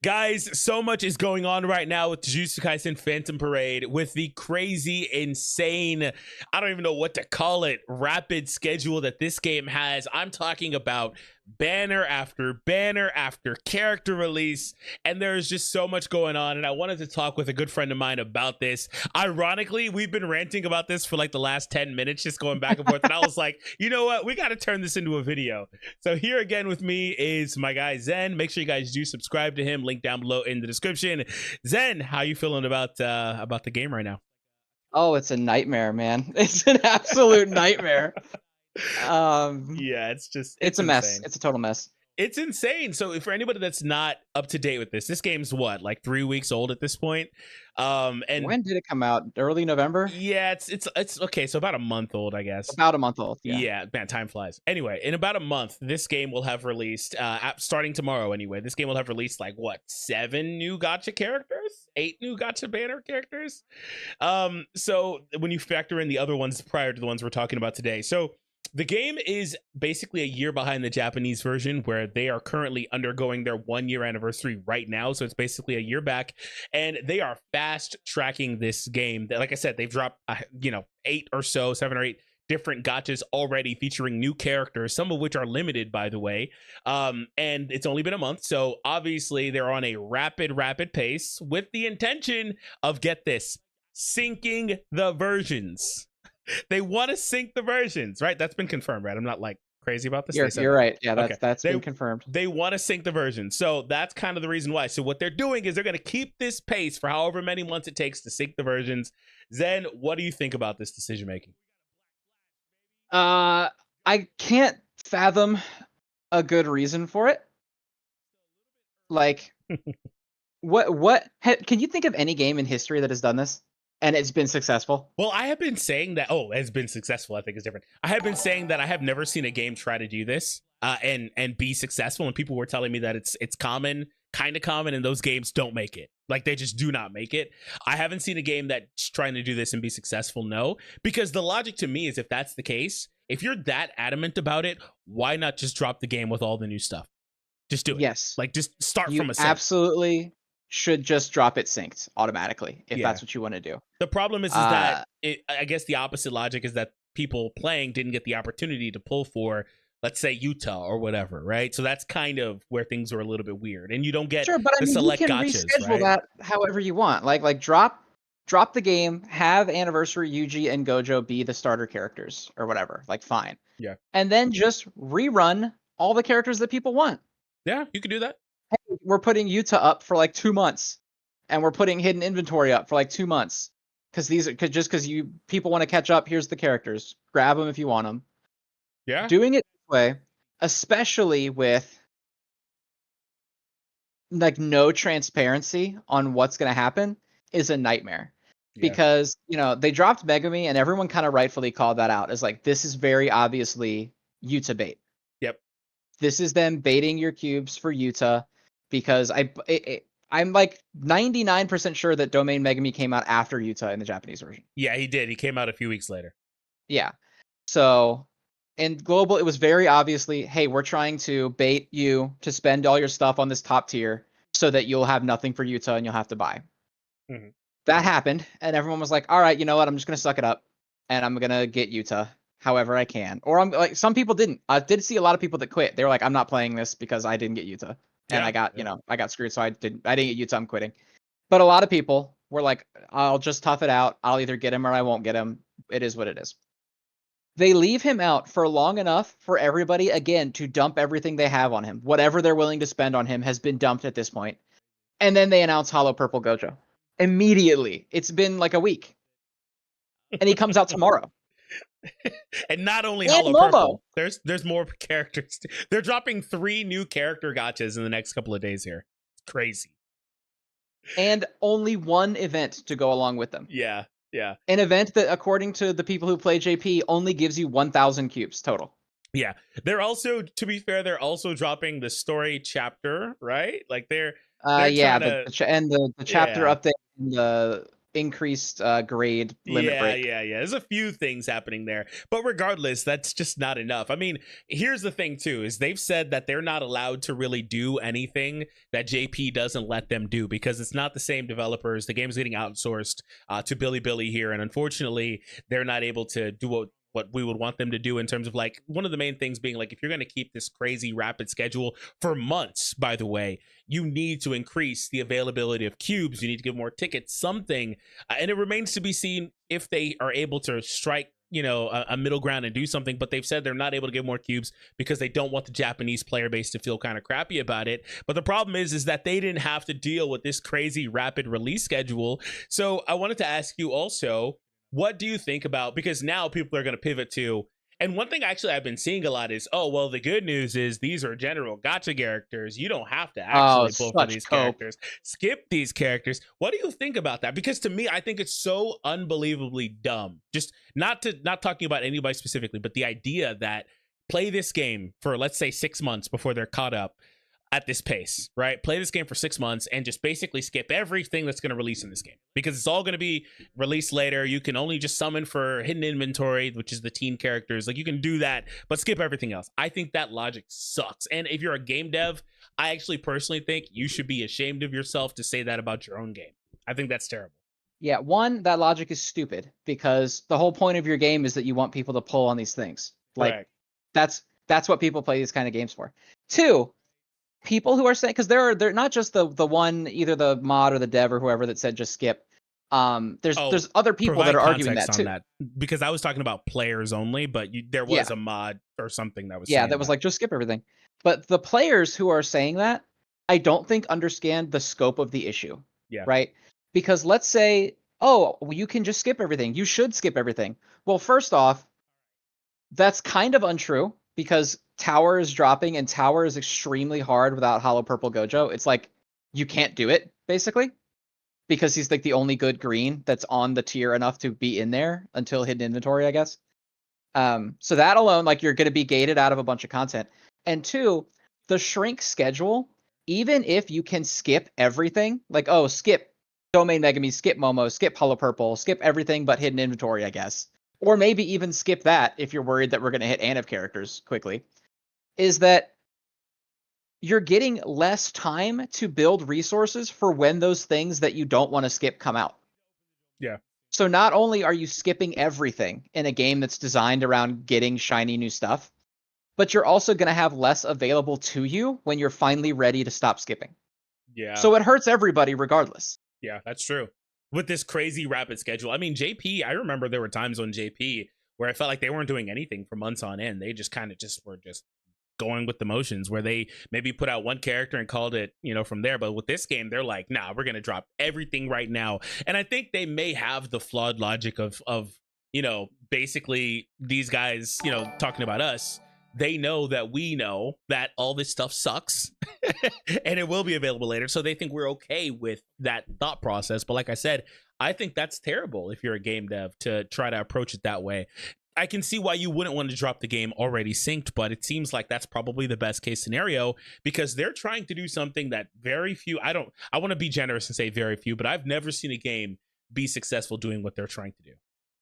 Guys, so much is going on right now with Jujutsu Kaisen Phantom Parade with the crazy, insane, I don't even know what to call it, rapid schedule that this game has. I'm talking about banner after banner after character release, and there's just so much going on, and I wanted to talk with a good friend of mine about this. Ironically, we've been ranting about this for like the last 10 minutes, just going back and forth, and I was like, you know what, we got to turn this into a video. So here again with me is my guy Zen. Make sure you guys do subscribe to him, link down below in the description. Zen, how you feeling about the game right now? Oh, it's a nightmare, man. It's an absolute nightmare. Yeah, it's It's a mess. insane. It's a total mess. It's insane. So for anybody that's not up to date with this game's what, like 3 weeks old at this point. And When did it come out? Early November? yeah, it's okay, so about a month old, I guess. About a month old, yeah. Yeah, man, time flies. Anyway, in about a month, this game will have released, starting tomorrow anyway, this game will have released like, what, 7 new gacha characters? 8 new gacha banner characters? So when you factor in the other ones prior to the ones we're talking about today. So the game is basically a year behind the Japanese version, where they are currently undergoing their 1-year anniversary right now. So it's basically a year back, and they are fast tracking this game. Like I said, they've dropped, 8 or so, 7 or 8 different gachas already featuring new characters, some of which are limited, by the way. And it's only been a month. So obviously they're on a rapid pace with the intention of, get this, syncing the versions. They want to sync the versions, right? That's been confirmed, right? I'm not like crazy about this. You're right. Yeah, that's been confirmed. They want to sync the versions. So that's kind of the reason why. So what they're doing is they're going to keep this pace for however many months it takes to sync the versions. Zen, what do you think about this decision making? I can't fathom a good reason for it. Like, can you think of any game in history that has done this and it's been successful? Well, I have been saying that. Oh, it's been successful, I think is different. I have been saying that I have never seen a game try to do this and be successful, and people were telling me that it's common, kind of common, and those games don't make it. Like, they just do not make it. I haven't seen a game that's trying to do this and be successful, no. Because the logic to me is, if that's the case, if you're that adamant about it, why not just drop the game with all the new stuff? Just do it. Yes. Like, just start from a sync. Absolutely should just drop it synced automatically if that's what you want to do. The problem is that I guess the opposite logic is that people playing didn't get the opportunity to pull for, let's say, Yuta or whatever, right? So that's kind of where things are a little bit weird, and you don't get the select you can gachas, reschedule right? that however you want. Like drop the game, have Anniversary Yuji and Gojo be the starter characters or whatever. Like, fine. Yeah. And then just rerun all the characters that people want. Yeah, you could do that. Hey, we're putting Yuta up for like 2 months, and we're putting Hidden Inventory up for like 2 months, because because people want to catch up. Here's the characters. Grab them if you want them. Yeah. Doing it this way, especially with like no transparency on what's going to happen, is a nightmare. Yeah. Because, they dropped Megami, and everyone kind of rightfully called that out as like, this is very obviously Yuta bait. Yep. This is them baiting your cubes for Yuta, because I'm like 99% sure that Domain Megami came out after Yuta in the Japanese version. Yeah, he did. He came out a few weeks later. Yeah. So in global, it was very obviously, hey, we're trying to bait you to spend all your stuff on this top tier so that you'll have nothing for Yuta and you'll have to buy. Mm-hmm. That happened, and everyone was like, all right, you know what? I'm just going to suck it up, and I'm going to get Yuta however I can. Or I'm like, some people didn't. I did see a lot of people that quit. They were like, I'm not playing this because I didn't get Yuta. And I got, I got screwed, so I didn't get Yuta, I'm quitting. But a lot of people were like, I'll just tough it out. I'll either get him or I won't get him. It is what it is. They leave him out for long enough for everybody, again, to dump everything they have on him. Whatever they're willing to spend on him has been dumped at this point. And then they announce Hollow Purple Gojo. Immediately. It's been like a week. And he comes out tomorrow. And not only Hollow Purple, there's more characters. They're dropping 3 new character gachas in the next couple of days here. It's crazy. And only one event to go along with them. Yeah. An event that, according to the people who play JP, only gives you 1,000 cubes total. Yeah. They're also, to be fair, they're also dropping the story chapter, right? Like they're the chapter update, and increased grade limit Yeah, break. yeah, yeah. There's a few things happening there. But regardless, that's just not enough. I mean, here's the thing too, is they've said that they're not allowed to really do anything that JP doesn't let them do because it's not the same developers. The game's getting outsourced to Billy here, and unfortunately, they're not able to do what we would want them to do in terms of like one of the main things being like if you're going to keep this crazy rapid schedule for months, by the way, you need to increase the availability of cubes, you need to give more tickets, something. And it remains to be seen if they are able to strike a middle ground and do something, but they've said they're not able to give more cubes because they don't want the Japanese player base to feel kind of crappy about it. But the problem is that they didn't have to deal with this crazy rapid release schedule. So I wanted to ask you also, what do you think about, because now people are going to pivot to, and one thing actually I've been seeing a lot is, oh, well, the good news is these are general gacha characters. You don't have to Oh, actually pull for such these cope. characters. Skip these characters. What do you think about that? Because to me, I think it's so unbelievably dumb. Just not talking about anybody specifically, but the idea that play this game for, let's say, 6 months before they're caught up at this pace, right? Play this game for 6 months and just basically skip everything that's going to release in this game because it's all going to be released later. You can only just summon for hidden inventory, which is the teen characters. Like you can do that, but skip everything else. I think that logic sucks. And if you're a game dev, I actually personally think you should be ashamed of yourself to say that about your own game. I think that's terrible. Yeah, one, that logic is stupid because the whole point of your game is that you want people to pull on these things. Like Correct. that's what people play these kind of games for. Two, people who are saying, because they're not just the one, either the mod or the dev or whoever that said just skip. There's other people that Provide are arguing that context too. on that because I was talking about players only, but there Yeah, was a mod or something that was yeah, saying that was that. like just skip everything. But the players who are saying that, I don't think understand the scope of the issue. Yeah. Right? Because let's say, oh, well, you can just skip everything. You should skip everything. Well, first off, that's kind of untrue because Tower is dropping and Tower is extremely hard without Hollow Purple Gojo. It's like you can't do it basically because he's like the only good green that's on the tier enough to be in there until hidden inventory, I guess. So that alone, like you're going to be gated out of a bunch of content. And two, the shrink schedule, even if you can skip everything, like, oh, skip Domain Megami, skip Momo, skip Hollow Purple, skip everything but hidden inventory, I guess. Or maybe even skip that if you're worried that we're going to hit ANF characters quickly, is that you're getting less time to build resources for when those things that you don't want to skip come out. Yeah. So not only are you skipping everything in a game that's designed around getting shiny new stuff, but you're also going to have less available to you when you're finally ready to stop skipping. Yeah. So it hurts everybody regardless. Yeah, that's true. With this crazy rapid schedule. I mean, JP, I remember there were times on JP where I felt like they weren't doing anything for months on end. They just kind of just were just going with the motions where they maybe put out one character and called it, from there. But with this game, they're like, nah, we're going to drop everything right now. And I think they may have the flawed logic of basically these guys, talking about us. They know that we know that all this stuff sucks and it will be available later. So they think we're okay with that thought process. But like I said, I think that's terrible if you're a game dev to try to approach it that way. I can see why you wouldn't want to drop the game already synced, but it seems like that's probably the best case scenario because they're trying to do something that very few, I want to be generous and say very few, but I've never seen a game be successful doing what they're trying to do.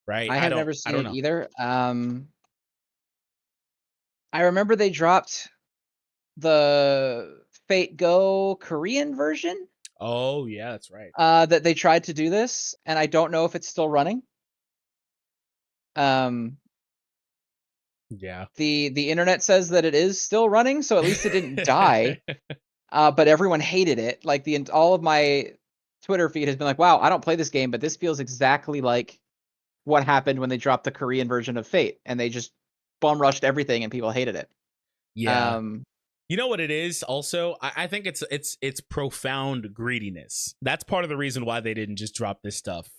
Right? I have never seen it either. I remember they dropped the Fate Go Korean version. Oh, yeah, that's right. That they tried to do this, and I don't know if it's still running. Yeah. The internet says that it is still running, so at least it didn't die. But everyone hated it. Like all of my Twitter feed has been like, "Wow, I don't play this game, but this feels exactly like what happened when they dropped the Korean version of Fate, and they just bum rushed everything, and people hated it." Yeah. You know what it is also? I think it's profound greediness. That's part of the reason why they didn't just drop this stuff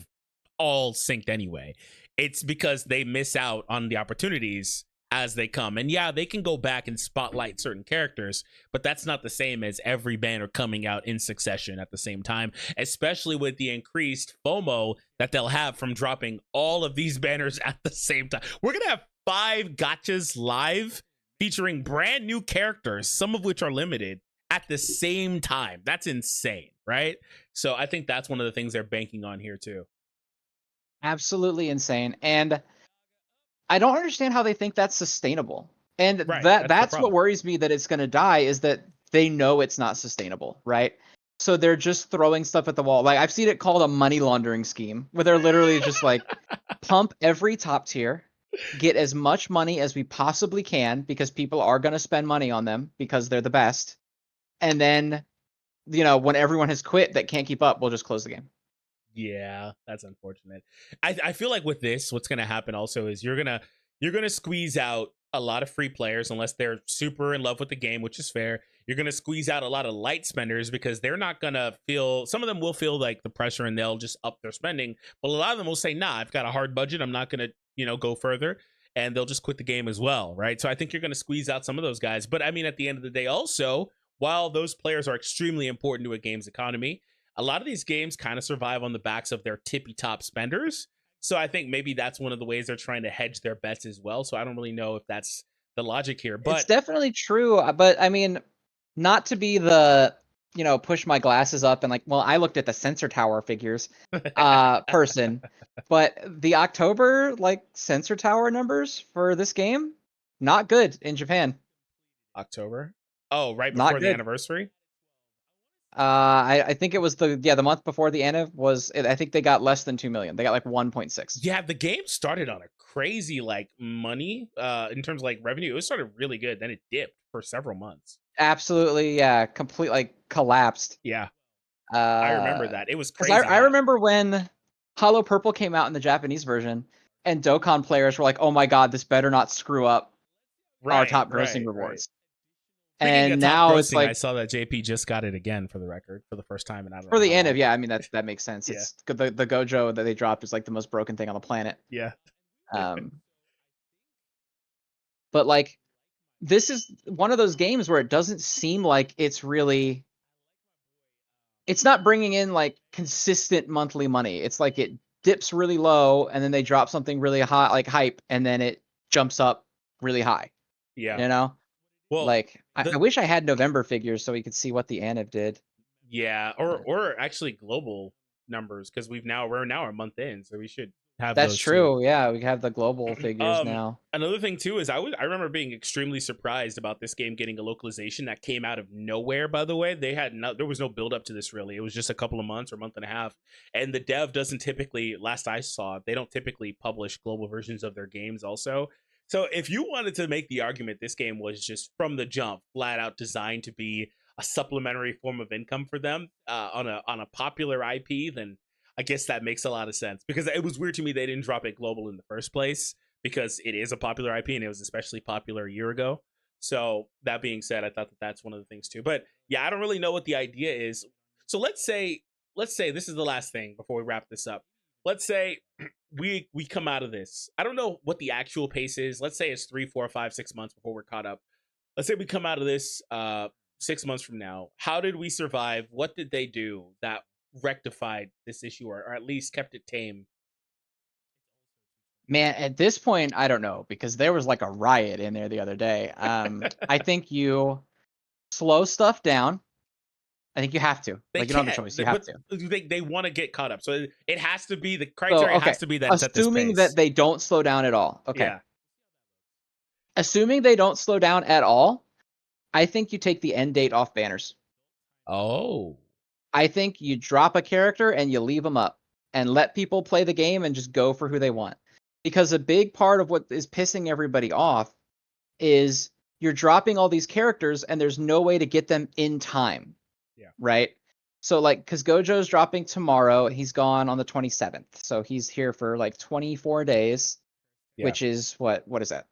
all synced anyway. It's because they miss out on the opportunities as they come. And yeah, they can go back and spotlight certain characters, but that's not the same as every banner coming out in succession at the same time, especially with the increased FOMO that they'll have from dropping all of these banners at the same time. We're going to have 5 gachas live featuring brand new characters, some of which are limited at the same time. That's insane, right? So I think that's one of the things they're banking on here too. absolutely insane. And I don't understand how they think that's sustainable. And Right. That's the that's what problem. worries me that it's going to die, is that they know it's not sustainable, right? So they're just throwing stuff at the wall. Like, I've seen it called a money laundering scheme, where they're literally just like, pump every top tier, get as much money as we possibly can, because people are going to spend money on them because they're the best. And then, when everyone has quit that can't keep up, we'll just close the game. Yeah, that's unfortunate. I feel like with this, what's gonna happen also is you're gonna squeeze out a lot of free players unless they're super in love with the game, which is fair. You're gonna squeeze out a lot of light spenders because they're not gonna feel. Some of them will feel like the pressure and they'll just up their spending, but a lot of them will say, "Nah, I've got a hard budget. I'm not gonna go further." And they'll just quit the game as well, right? So I think you're going to squeeze out some of those guys. But I mean, at the end of the day, also, while those players are extremely important to a game's economy, a lot of these games kind of survive on the backs of their tippy top spenders. So I think maybe that's one of the ways they're trying to hedge their bets as well. So I don't really know if that's the logic here, It's but definitely true, but I mean, not to be the, push my glasses up and like, well, I looked at the sensor tower figures, person, but the October like sensor tower numbers for this game, not good in Japan. October. Oh, right Not before the good. anniversary. I think it was the month before the end I think they got less than 2 million. They got like 1.6. Yeah, the game started on a crazy like money in terms of like revenue. It started really good, then it dipped for several months. Absolutely, yeah, complete like collapsed. Yeah, I remember Uh, that. It was because crazy I high. remember when Hollow Purple came out in the Japanese version, and Dokkan players were like, "Oh my god, this better not screw up our Right, top grossing right, right. rewards." Speaking of And top now it's grossing, I like, saw that JP just got it again for the record for the first time in I don't for know the how end of, long. yeah, I mean that makes sense. Yeah, It's the Gojo that they dropped is like the most broken thing on the planet. yeah. Um, but like, this is one of those games where it doesn't seem like it's not bringing in like consistent monthly money. It's like it dips really low and then they drop something really high, like hype, and then it jumps up really high. Yeah. You know, Well, like I the wish I had November figures so we could see what the Aniv did. yeah, or But or actually global numbers because we're now a month in, so we should have that's those too. true. Yeah, we have the global figures Um, now. Another thing too is I remember being extremely surprised about this game getting a localization that came out of nowhere. By the way, there was no build up to this really. It was just a couple of months or a month and a half, and the dev doesn't typically. Last I saw, they don't typically publish global versions of their games. Also, so if you wanted to make the argument this game was just from the jump flat out designed to be a supplementary form of income for them on a popular IP, then I guess that makes a lot of sense because it was weird to me they didn't drop it global in the first place because it is a popular IP and it was especially popular a year ago. So that being said, I thought that that's one of the things too. But yeah, I don't really know what the idea is. So let's say this is the last thing before we wrap this up. Let's say we come out of this. I don't know what the actual pace is. Let's say it's 3, 4, 5, 6 months before we're caught up. Let's say we come out of this 6 months from now. How did we survive? What did they do that rectified this issue or at least kept it tame? Man, at this point, I don't know because there was like a riot in there the other day. I think you slow stuff down. I think you have to. They Like, you don't have a can't, choice. You have but to. they want to get caught up. So it has to be the So, criteria okay, has to be that it's at this assuming that pace. they don't slow down at all. Okay. Yeah. Assuming they don't slow down at all, I think you take the end date off banners. Oh. I think you drop a character and you leave them up and let people play the game and just go for who they want. Because a big part of what is pissing everybody off is you're dropping all these characters and there's no way to get them in time. Yeah. Right? So like, because Gojo's dropping tomorrow, he's gone on the 27th. So he's here for like 24 days, Yeah. which is what is that?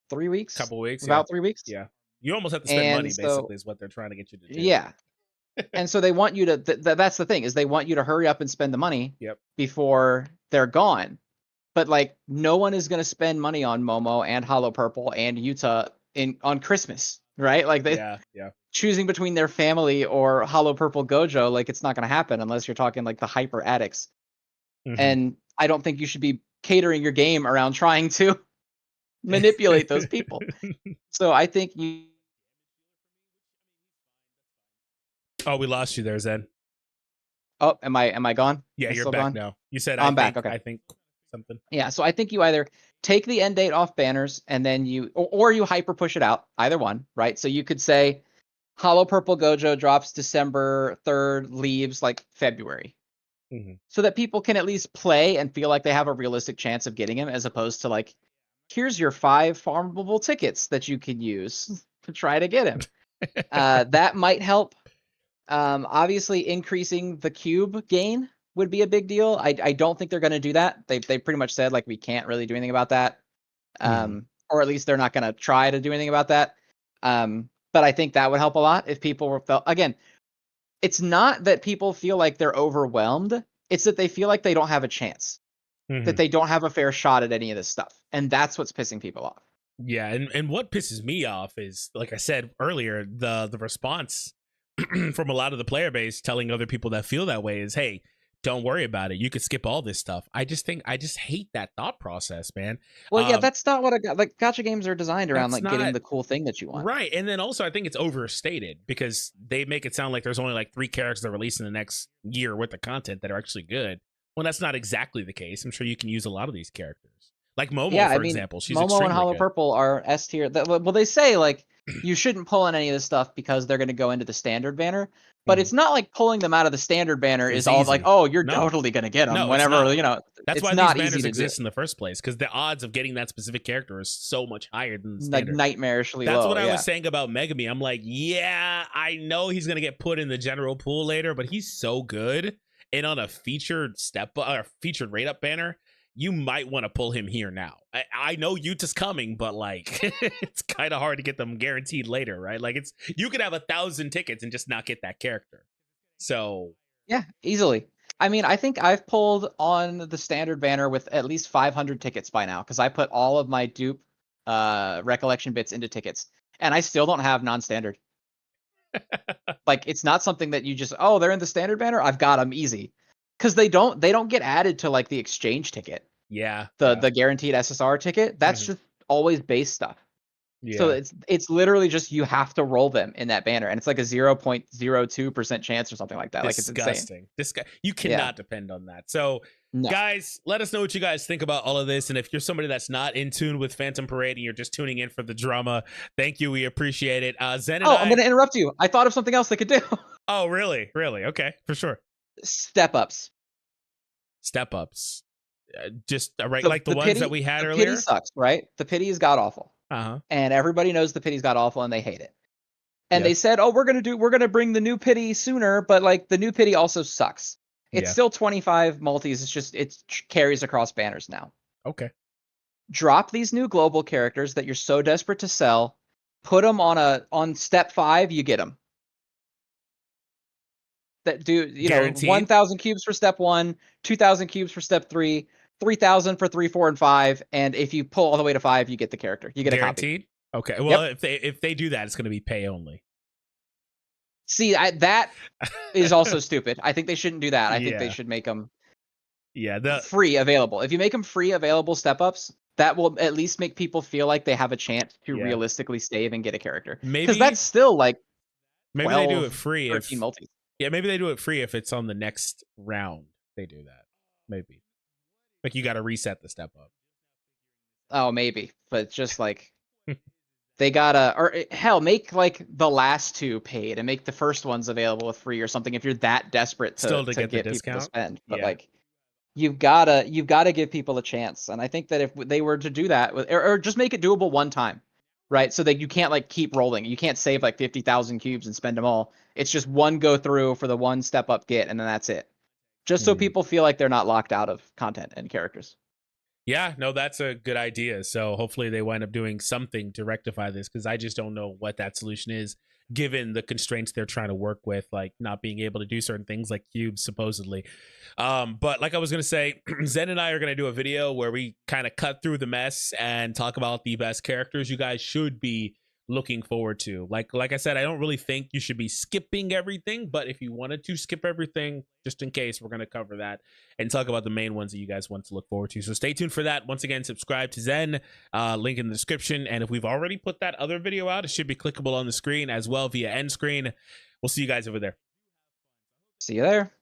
3 weeks? Couple weeks. Yeah. About 3 weeks? Yeah. You almost have to spend And money. so, Basically, is what they're trying to get you to do. yeah. And so they want you to, that's the thing, is they want you to hurry up and spend the money Yep. before they're gone. But like, no one is going to spend money on Momo and Hollow Purple and Yuta on Christmas, right? Like, they Yeah. Yeah. choosing between their family or Hollow Purple Gojo, like, it's not going to happen unless you're talking like the hyper addicts. Mm-hmm. And I don't think you should be catering your game around trying to manipulate those people. So I think you. Oh, we lost you there, Zen. Oh, am I gone? Yeah, Am I you're still back gone? now. You said Oh, I I'm back. think. Okay. I think. something. Yeah, so I think you either take the end date off banners and then or you hyper push it out, either one, right? So you could say Hollow Purple Gojo drops December 3rd, leaves like February. So that people can at least play and feel like they have a realistic chance of getting him, as opposed to like, here's your 5 farmable tickets that you can use to try to get him. That might help. Obviously, increasing the cube gain would be a big deal. I don't think they're going to do that. They pretty much said like we can't really do anything about that, or at least they're not going to try to do anything about that. But I think that would help a lot if people were felt again. It's not that people feel like they're overwhelmed. It's that they feel like they don't have a chance, that they don't have a fair shot at any of this stuff, and that's what's pissing people off. Yeah, and what pisses me off is, like I said earlier, the response from a lot of the player base telling other people that feel that way is, hey, don't worry about it. You could skip all this stuff. I just hate that thought process, man. Well, yeah, that's not what like gacha games are designed around, like getting the cool thing that you want. Right. And then also I think it's overstated because they make it sound like there's only like 3 characters that release in the next year worth of content that are actually good. Well, that's not exactly the case. I'm sure you can use a lot of these characters. Like Momo, for example. She's Momo and Hollow good. Purple are S tier. Well, they say like you shouldn't pull in any of this stuff because they're going to go into the standard banner. But it's not like pulling them out of the standard banner is all like, oh, you're totally going to get them whenever, you know. That's why these banners exist in the first place, because the odds of getting that specific character is so much higher than the standard. Like nightmarishly low. That's what I was saying about Megami. I'm like, yeah, I know he's going to get put in the general pool later, but he's so good. And on a featured featured rate up banner, you might want to pull him here now. I know Yuta's coming, but like it's kind of hard to get them guaranteed later, right? Like you could have 1,000 tickets and just not get that character. So yeah, easily. I mean, I think I've pulled on the standard banner with at least 500 tickets by now because I put all of my dupe recollection bits into tickets, and I still don't have non-standard. Like it's not something that you just they're in the standard banner, I've got them easy. Because they don't get added to like the exchange ticket. Yeah. The guaranteed SSR ticket, that's just always base stuff. Yeah. So it's literally just you have to roll them in that banner, and it's like a 0.02% chance or something like that. Disgusting. Like it's insane. This guy, you cannot depend on that. So guys, let us know what you guys think about all of this, and if you're somebody that's not in tune with Phantom Parade and you're just tuning in for the drama, thank you, we appreciate it. Zen and I'm gonna interrupt you. I thought of something else they could do. Oh, really? Okay, for sure. Step ups. Just like the ones pity, that we had earlier. The pity sucks, right? The pity is god awful. And everybody knows the pity's god awful and they hate it. And they said, we're gonna bring the new pity sooner, but like the new pity also sucks. It's still 25 multis. It's just it carries across banners now. Okay. Drop these new global characters that you're so desperate to sell. Put them on step 5. You get them. That do Guaranteed. 1,000 cubes for step 1, 2,000 cubes for step 3, 3,000 for 3, 4, and 5, and if you pull all the way to 5, you get the character. You get guaranteed. A copy. Okay. Well, if they do that, it's going to be pay only. See, that is also stupid. I think they shouldn't do that. I think they should make them free available. If you make them free available step ups, that will at least make people feel like they have a chance to realistically save and get a character. Because that's still like 12, maybe they do it free 13 multis. Yeah, maybe they do it free if it's on the next round. They do that. Maybe. Like you got to reset the step up. Oh, maybe. But just like they gotta, or hell, make like the last 2 paid and make the first ones available with free or something if you're that desperate to get people to spend. But like you've gotta give people a chance. And I think that if they were to do that, or just make it doable one time. Right, so that you can't like keep rolling. You can't save like 50,000 cubes and spend them all. It's just one go through for the one step up get, and then that's it. Just so people feel like they're not locked out of content and characters. Yeah, no, that's a good idea. So hopefully they wind up doing something to rectify this, because I just don't know what that solution is, given the constraints they're trying to work with, like not being able to do certain things like cubes, supposedly. But like I was going to say, Zen and I are going to do a video where we kind of cut through the mess and talk about the best characters you guys should be looking forward to. Like I said, I don't really think you should be skipping everything, but if you wanted to skip everything, just in case, we're going to cover that and talk about the main ones that you guys want to look forward to. So stay tuned for that. Once again, subscribe to Zen, link in the description. And if we've already put that other video out, it should be clickable on the screen as well via end screen. We'll see you guys over there. See you there.